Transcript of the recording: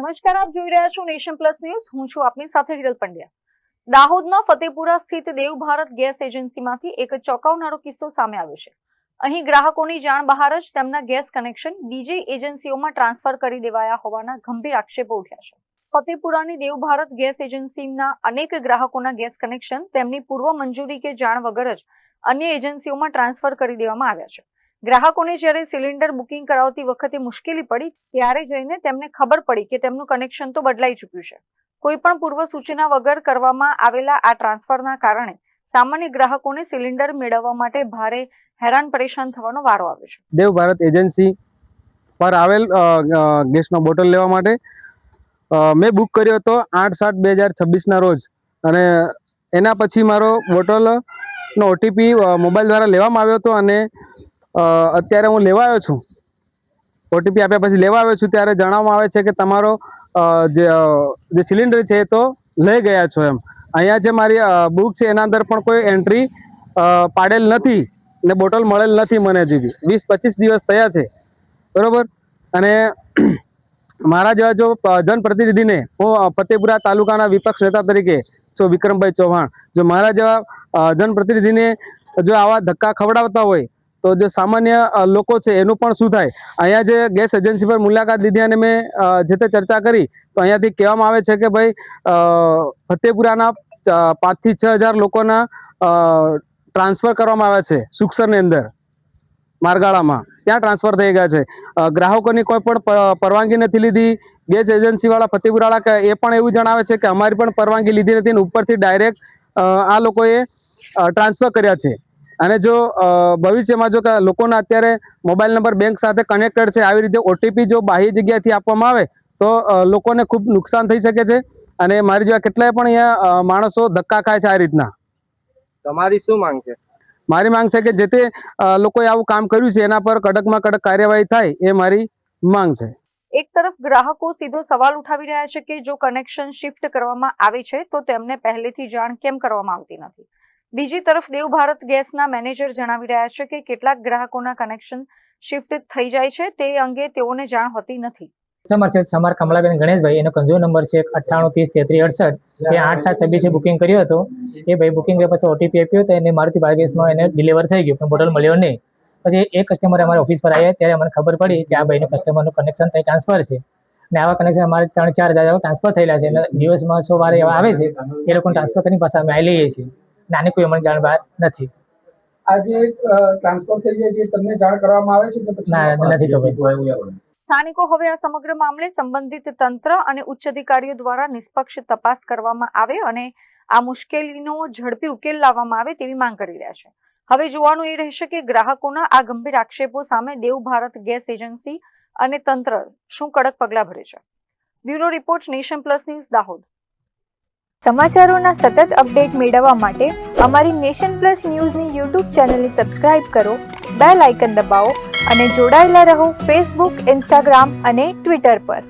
નમસ્કાર, આપ જોઈ રહ્યા છો નેશન પ્લસ ન્યૂઝ. હું છું આપની સાથે હિરલ પંડ્યા. દાહોદના ફતેપુરા સ્થિત દેવ ભારત ગેસ એજન્સીમાંથી એક ચોંકાવનારો કિસ્સો સામે આવ્યો છે. અહીં ગ્રાહકોની જાણ બહાર જ તેમના ગેસ કનેક્શન બીજી એજન્સીઓમાં ટ્રાન્સફર કરી દેવાયા હોવાના ગંભીર આક્ષેપો ઉઠ્યા છે. ફતેપુરાની દેવ ભારત ગેસ એજન્સીના અનેક ગ્રાહકોના ગેસ કનેક્શન તેમની પૂર્વ મંજૂરી કે જાણ વગર જ અન્ય એજન્સીઓમાં ટ્રાન્સફર કરી દેવામાં આવ્યા છે. ગ્રાહકોને જ્યારે સિલિન્ડર બુકિંગ કરાવતી વખતે મુશ્કેલી પડી ત્યારે જઈને તેમને ખબર પડી કે તેમનું કનેક્શન તો બદલાઈ ચૂક્યું છે. કોઈ પણ પૂર્વ સૂચના વગર કરવામાં આવેલા આ ટ્રાન્સફરના કારણે સામાન્ય ગ્રાહકોને સિલિન્ડર મેળવવા માટે ભારે હેરાન પરેશાન થવાનો વારો આવ્યો છે. દેવ ભારત એજન્સી પર આવેલ ગેસનો બોટલ લેવા માટે મેં બુક કર્યો હતો 8/7/2026 રોજ, અને એના પછી મારો બોટલનો OTP મોબાઈલ દ્વારા લેવામાં આવ્યો હતો. અને અત્યારે હું લેવા આવ્યો છું, OTP આપ્યા પછી લેવા આવ્યો છું ત્યારે જણાવવામાં આવે છે કે તમારો જે સિલિન્ડર છે એ તો લઈ ગયા છો એમ. અહીંયા જે મારી બુક છે એના અંદર પણ કોઈ એન્ટ્રી પાડેલ નથી ને બોટલ મળેલ નથી. મને હજી 20-25 દિવસ થયા છે, બરાબર. અને મારા જેવા જો જનપ્રતિનિધિને, હું ફતેપુરા તાલુકાના વિપક્ષ નેતા તરીકે છું વિક્રમભાઈ ચૌહાણ, જો મારા જેવા જનપ્રતિનિધિને જો આવા ધક્કા ખવડાવતા હોય તો જે સામાન્ય લોકો છે એનું પણ શું થાય. અહીંયા જે ગેસ એજન્સી પર મુલાકાત લીધી અને મેં જે તે ચર્ચા કરી તો અહીંયાથી કહેવામાં આવે છે કે ભાઈ ફતેપુરાના 5 થી 6 હજાર લોકોના ટ્રાન્સફર કરવામાં આવ્યા છે સુખસરની અંદર, મારગાળામાં ત્યાં ટ્રાન્સફર થઈ ગયા છે. ગ્રાહકોની કોઈ પણ પરવાનગી નથી લીધી. ગેસ એજન્સીવાળા ફતેપુરાવાળા એ પણ એવું જણાવે છે કે અમારી પણ પરવાનગી લીધી નથી ને ઉપરથી ડાયરેક્ટ આ લોકોએ ટ્રાન્સફર કર્યા છે. અને જો ભવિષ્યમાં જો લોકોના અત્યારે મોબાઈલ નંબર બેંક સાથે કનેક્ટેડ છે, આવી રીતે OTP જો બાહ્ય જગ્યાએથી આપવામાં આવે તો લોકોને ખૂબ નુકસાન થઈ શકે છે. અને મારી જેવા કેટલાય પણ અહીંયા માણસો ધક્કા ખાય છે આ રીતના. તમારી શું માંગ છે? મારી માંગ છે કે જે તે લોકોએ આવું કામ કર્યું છે એના પર કડકમાં કડક કાર્યવાહી થાય, એ મારી માંગ છે. એક તરફ ગ્રાહકો સીધો સવાલ ઉઠાવી રહ્યા છે કે જો કનેક્શન શિફ્ટ કરવામાં આવે છે તો તેમને પહેલેથી જાણ કેમ કરવામાં આવતી નથી. બીજી તરફ દેવ ભારત ગેસના મેનેજર જણાવી રહ્યા છે કે કેટલાક ગ્રાહકોના કનેક્શન શિફ્ટ થઈ જાય છે તે અંગે તેઓને જાણ હોતી નથી. કસ્ટમર છે સમાર કમલાબેન ગણેશભાઈ, એનો કન્ઝ્યુમર નંબર છે 98303368. એ 8/7/26 બુકિંગ કર્યો હતો. એ ભાઈ બુકિંગ કર્યા પછી OTP આપ્યો હતો એને મારુતિ બાયોગેસમાં એને ડિલિવર થઈ ગયું, પણ બોટલ મળ્યો નહીં. પછી એ કસ્ટમર અમારી ઓફિસ પર આવ્યા ત્યારે અમને ખબર પડી કે આ ભાઈનું કસ્ટમરનું કનેક્શન ત્યાં ટ્રાન્સફર છે. અને આવા કનેક્શન અમારે 3-4 હજાર ટ્રાન્સફર થયેલા છે. અને દિવસમાં 100 વાર એવા આવે છે, એ લોકોને ટ્રાન્સફર કરીને પાછા અમે આવી લઈએ છીએ. અને આની કોઈ અમને જાણ બહાર નથી. આજે ટ્રાન્સફર થઈ જાય છે તમને જાણ કરવામાં આવે છે કે પછી ના, નથી ખબર. સ્થાનિકો હવે આ સમગ્ર મામલે સંબંધિત તંત્ર અને ઉચ્ચ અધિકારીઓ દ્વારા નિષ્પક્ષ તપાસ કરવામાં આવે અને આ મુશ્કેલીનો ઝડપી ઉકેલ લાવવામાં આવે તેવી માંગ કરી રહ્યા છે. હવે જોવાનું એ રહેશે કે ગ્રાહકોના આ ગંભીર આક્ષેપો સામે દેવ ભારત ગેસ એજન્સી અને તંત્ર શું કડક પગલાં ભરે છે. Bureau report, nation plus news, Dahod. સમાચારોના સતત અપડેટ મેળવવા માટે અમારી નેશન પ્લસ ન્યૂઝની YouTube ચેનલને સબસ્ક્રાઇબ કરો, બેલ આઇકન દબાવો અને જોડાયેલા રહો Facebook, Instagram અને Twitter પર.